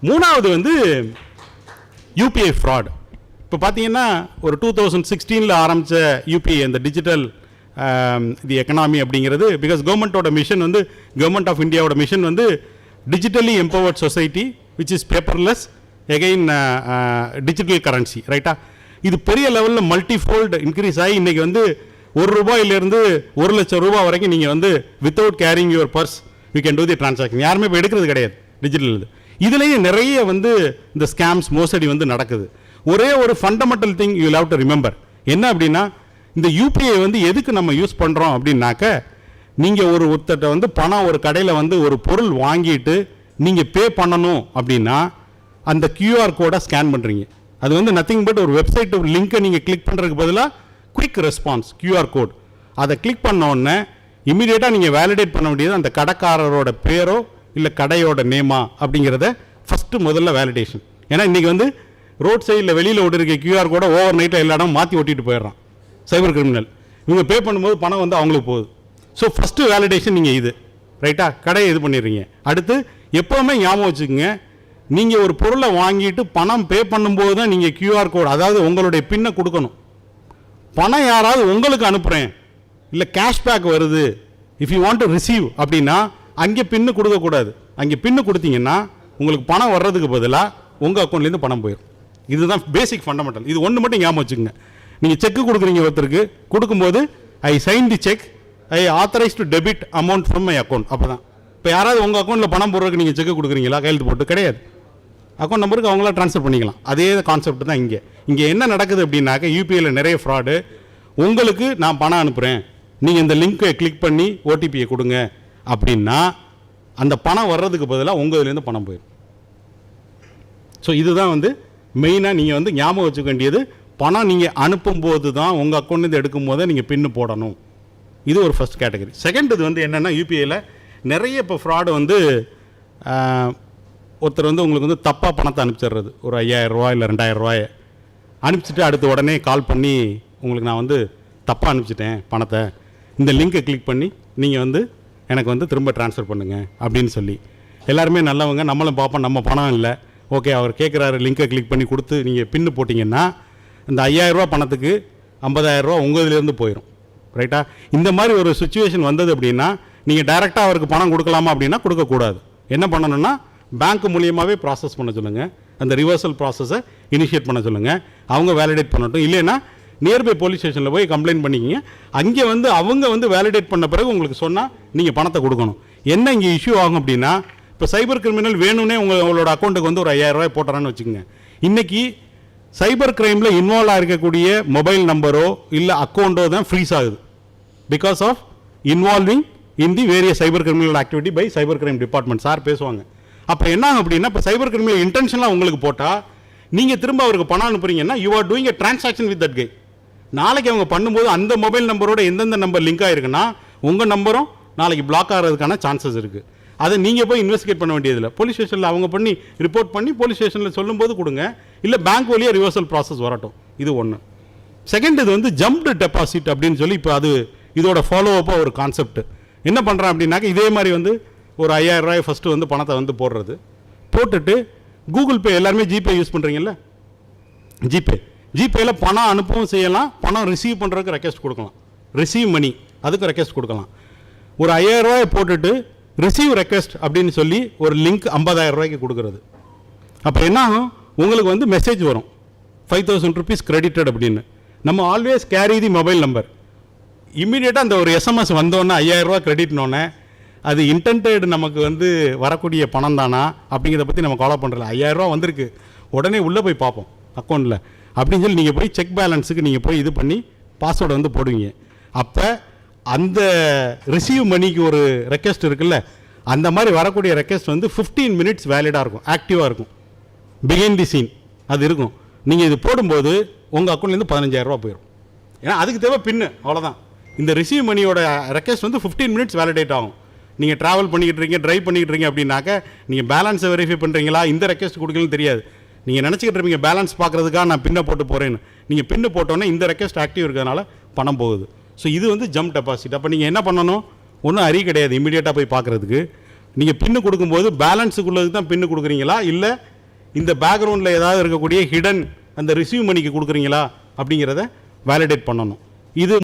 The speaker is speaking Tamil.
மூணாவது வந்து யூபிஐ ஃப்ராட். இப்போ பார்த்தீங்கன்னா ஒரு 2016 ஆரம்பித்த யூபிஐ அந்த டிஜிட்டல் தி எக்கனாமி அப்படிங்கிறது, பிகாஸ் கவர்மெண்ட்டோட மிஷன் வந்து, கவர்மெண்ட் ஆஃப் இந்தியாவோட மிஷன் வந்து digitally empowered society which is paperless again digital currency, ரைட்டா? இது பெரிய லெவலில் மல்டிஃபோல்டு இன்க்ரீஸ் ஆகி இன்றைக்கி வந்து ₹1 ₹1,00,000 வரைக்கும் நீங்கள் வந்து without carrying your purse you can do the transaction. யாருமே இப்போ எடுக்கிறது கிடையாது டிஜிட்டல். இதுலேயும் நிறைய வந்து இந்த ஸ்கேம்ஸ், மோசடி வந்து நடக்குது. ஒரே ஒரு fundamental thing you have to remember என்ன அப்படின்னா, இந்த யூபிஐ வந்து எதுக்கு நம்ம யூஸ் பண்ணுறோம் அப்படின்னாக்க, நீங்கள் ஒருத்தட்ட வந்து பணம் ஒரு கடையில் வந்து ஒரு பொருள் வாங்கிட்டு நீங்கள் பே பண்ணணும் அப்படின்னா அந்த கியூஆர் கோடை ஸ்கேன் பண்ணுறீங்க. அது வந்து நத்திங் பட் ஒரு வெப்சைட் லிங்க்கை நீங்கள் கிளிக் பண்ணுறதுக்கு பதிலாக குயிக் ரெஸ்பான்ஸ் கியூஆர் கோட். அதை கிளிக் பண்ண உடனே இமீடியட்டாக நீங்கள் வேலிடேட் பண்ண வேண்டியது அந்த கடைக்காரரோட பேரோ இல்லை கடையோட நேமா அப்படிங்கிறத ஃபஸ்ட்டு முதல்ல வேலிடேஷன். ஏன்னா இன்றைக்கி வந்து ரோட் சைடில் வெளியில் ஓட்டிருக்க கியூஆர் கோடை ஓவர் நைட்டில் எல்லா இடம் மாற்றி ஓட்டிட்டு போயிடுறான் சைபர் கிரிமினல். இவங்க பே பண்ணும்போது பணம் வந்து அவங்களுக்கு போகுது. ஸோ ஃபஸ்ட்டு வேலிடேஷன் நீங்கள் இது, ரைட்டா? கடையை இது பண்ணிடுறீங்க. அடுத்து எப்போவுமே ஞாபகம் வச்சுக்கோங்க, நீங்கள் ஒரு பொருளை வாங்கிட்டு பணம் பே பண்ணும்போது தான் நீங்கள் கியூஆர் கோட், அதாவது உங்களுடைய பின்னை கொடுக்கணும். பணம் யாராவது உங்களுக்கு அனுப்புகிறேன் இல்லை கேஷ்பேக் வருது, if you want to receive அப்படின்னா அங்கே பின்னு கொடுக்கக்கூடாது. அங்கே பின்னு கொடுத்தீங்கன்னா உங்களுக்கு பணம் வர்றதுக்கு பதிலாக உங்கள் அக்கௌண்ட்லேருந்து பணம் போயிடும். இதுதான் பேசிக் ஃபண்டமெண்டல். இது ஒன்று மட்டும் ஞாபகம் வச்சுக்கோங்க. நீங்கள் செக்கு கொடுக்குறீங்க ஒருத்தருக்கு, கொடுக்கும்போது I sign the cheque, I authorise to debit amount from my account. அப்போ தான். இப்போ யாராவது உங்கள் அக்கௌண்ட்டில் பணம் போடுறதுக்கு நீங்கள் செக்கு கொடுக்குறீங்களா? கையெழுத்து போட்டு கிடையாது. அக்கௌண்ட் நம்பருக்கு அவங்களா ட்ரான்ஸ்ஃபர் பண்ணிக்கலாம். அதே கான்செப்ட் தான் இங்கே. இங்கே என்ன நடக்குது அப்படின்னாக்க, யூபிஐயில் நிறைய ஃப்ராடு. உங்களுக்கு நான் பணம் அனுப்புகிறேன், நீங்கள் இந்த லிங்க்கை கிளிக் பண்ணி ஓடிபியை கொடுங்க அப்படின்னா அந்த பணம் வர்றதுக்கு பதிலாக உங்கள் இதுலேருந்து பணம் போயிடும். ஸோ இதுதான் வந்து மெயினாக நீங்கள் வந்து ஞாபகம் வச்சுக்க வேண்டியது. பணம் நீங்கள் அனுப்பும்போது தான் உங்கள் அக்கௌண்ட்லேருந்து எடுக்கும் போதே நீங்கள் பின்னு போடணும். இது ஒரு ஃபஸ்ட் கேட்டகரி. செகண்ட் இது வந்து என்னென்னா, யூபிஐயில் நிறைய இப்போ ஃப்ராடு வந்து ஒருத்தர் வந்து உங்களுக்கு வந்து தப்பாக பணத்தை அனுப்பிச்சிடுறது. ஒரு ₹5,000 இல்லை ₹2,000 அனுப்பிச்சிட்டு அடுத்த உடனே கால் பண்ணி, உங்களுக்கு நான் வந்து தப்பாக அனுப்பிச்சிட்டேன் பணத்தை, இந்த லிங்கை கிளிக் பண்ணி நீங்கள் வந்து எனக்கு வந்து திரும்ப ட்ரான்ஸ்ஃபர் பண்ணுங்கள் அப்படின்னு சொல்லி. எல்லாருமே நல்லவங்க, நம்மளும் பார்ப்போம், நம்ம பணம் இல்லை, ஓகே அவர் கேட்குறாரு, லிங்கை கிளிக் பண்ணி கொடுத்து நீங்கள் பின்னு போட்டிங்கன்னா இந்த ₹5,000 பணத்துக்கு ₹50,000 உங்கள் இதுலேருந்து போயிடும், ரைட்டா? இந்த மாதிரி ஒரு சுச்சுவேஷன் வந்தது அப்படின்னா நீங்கள் டைரெக்டாக அவருக்கு பணம் கொடுக்கலாமா அப்படின்னா கொடுக்கக்கூடாது. என்ன பண்ணணும்னா, பேங்க் மூலியமாகவே ப்ராசஸ் பண்ண சொல்லுங்கள். அந்த ரிவர்சல் ப்ராசஸை இனிஷியேட் பண்ண சொல்லுங்கள். அவங்க வேலிடேட் பண்ணட்டும். இல்லைன்னா நியர்பை போலீஸ் ஸ்டேஷனில் போய் கம்ப்ளைண்ட் பண்ணிக்கிங்க. அங்கே வந்து அவங்க வந்து வேலிடேட் பண்ண பிறகு உங்களுக்கு சொன்னால் நீங்கள் பணத்தை கொடுக்கணும். என்ன இங்கே இஷ்யூ ஆகும் அப்படின்னா, இப்போ சைபர் கிரிமினல் வேணும்னே உங்களோட அக்கௌண்ட்டுக்கு வந்து ஒரு ₹5,000 போட்டுறான்னு வச்சுக்கோங்க. இன்றைக்கி சைபர் கிரைமில் இன்வால்வ் ஆகிருக்கக்கூடிய மொபைல் நம்பரோ இல்லை அக்கௌண்ட்டோ தான் ஃப்ரீஸ் ஆகுது, because of involving in the various cyber criminal activity by cyber crime department. Sir பேசுவாங்க. அப்போ என்ன ஆகும் அப்படின்னா, இப்போ சைபர் கிரிமினல் இன்டென்ஷனாக உங்களுக்கு போட்டால் நீங்கள் திரும்ப அவருக்கு பணம் அனுப்புறீங்கன்னா you are doing a transaction with that guy. நாளைக்கு அவங்க பண்ணும்போது அந்த மொபைல் நம்பரோட எந்தெந்த நம்பர் லிங்க் ஆகிருக்குன்னா உங்கள் நம்பரும் நாளைக்கு பிளாக் ஆகிறதுக்கான சான்சஸ் இருக்குது. அதை நீங்கள் போய் இன்வெஸ்டிகேட் பண்ண வேண்டியதில்லை. போலீஸ் ஸ்டேஷனில் அவங்க பண்ணி ரிப்போர்ட் பண்ணி போலீஸ் ஸ்டேஷனில் சொல்லும்போது கொடுங்க, இல்லை பேங்க் வழியாக ரிவர்சல் ப்ராசஸ் வரட்டும். இது ஒன்று. செகண்ட், இது வந்து ஜம்ப்டு டெபாசிட் அப்படின்னு சொல்லி இப்போ அது இதோட ஃபாலோ அப்பாக ஒரு கான்செப்ட். என்ன பண்ணுறான் அப்படின்னாக்க, இதே மாதிரி வந்து ஒரு ₹5,000 ஃபஸ்ட்டு வந்து பணத்தை வந்து போடுறது, போட்டுட்டு கூகுள் பே, எல்லாருமே ஜிபே யூஸ் பண்ணுறீங்கல்ல, ஜிபேயில் பணம் அனுப்பவும் செய்யலாம், பணம் ரிசீவ் பண்ணுறதுக்கு ரெக்வெஸ்ட் கொடுக்கலாம். ரிசீவ் மணி அதுக்கு ரெக்வெஸ்ட் கொடுக்கலாம். ஒரு ₹5,000 போட்டுட்டு ரிசீவ் ரெக்வெஸ்ட் அப்படின்னு சொல்லி ஒரு லிங்க் ₹50,000 கொடுக்குறது. அப்போ என்ன ஆகும், உங்களுக்கு வந்து மெசேஜ் வரும் ₹5,000 கிரெடிட்டட் அப்படின்னு. நம்ம always carry the Mobile number. இம்மீடியட்டாக அந்த ஒரு எஸ்எம்எஸ் வந்தோன்னே ₹5,000 கிரெடிட்னோடனே அது இன்டென்டட் நமக்கு வந்து வரக்கூடிய பணம் தானா அப்படிங்கிறத பற்றி நம்ம கவலை பண்ணுறல. ₹5,000 வந்திருக்கு, உடனே உள்ளே போய் பார்ப்போம் அக்கௌண்ட்டில் அப்படின்னு சொல்லி நீங்கள் போய் செக் பேலன்ஸுக்கு நீங்கள் போய் இது பண்ணி பாஸ்வேர்டை வந்து போடுவீங்க. அப்போ அந்த ரிசீவ் மணிக்கு ஒரு ரெக்வெஸ்ட் இருக்குல்ல, அந்த மாதிரி வரக்கூடிய ரெக்வெஸ்ட் வந்து 15 மினிட்ஸ் வேலிடாக இருக்கும், ஆக்டிவாக இருக்கும், பிஹைண்ட் தி சீன் அது இருக்கும். நீங்கள் இது போடும்போது உங்கள் அக்கௌண்ட்லேருந்து ₹15,000 போயிடும். ஏன்னா அதுக்கு தேவை பின்னு, அவ்வளோதான். இந்த ரிசீவ் மணியோட ரெக்வெஸ்ட் வந்து 15 மினிட்ஸ் வேலிடேட் ஆகும். நீங்கள் ட்ராவல் பண்ணிக்கிட்டு இருக்கீங்க, ட்ரைவ் பண்ணிக்கிட்டு இருக்கீங்க அப்படின்னாக்க நீங்கள் பேலன்ஸை வெரிஃபை பண்ணுறீங்களா, இந்த ரெக்வெஸ்ட் கொடுக்கலன்னு தெரியாது. நீங்கள் நினச்சிக்கிட்டு இருப்பீங்க பேலன்ஸ் பார்க்குறதுக்காக நான் பின்னை போட்டு போகிறேன்னு. நீங்கள் பின்னு போட்டோன்னே இந்த ரெக்வெஸ்ட் ஆக்டிவ் இருக்கிறதுனால பணம் போகுது. ஸோ இது வந்து ஜம்ப் டெபாசிட். அப்போ நீங்கள் என்ன பண்ணணும், ஒன்றும் அறி கிடையாது இமீடியட்டாக போய் பார்க்குறதுக்கு. நீங்கள் பின்னு கொடுக்கும்போது பேலன்ஸுக்குள்ளது தான் பின்னு கொடுக்குறீங்களா, இல்லை இந்த பேக்ரவுண்டில் ஏதாவது இருக்கக்கூடிய ஹிடன் அந்த ரிசீவ் மணிக்கு கொடுக்குறீங்களா அப்படிங்கிறத வேலிடேட் பண்ணணும். இது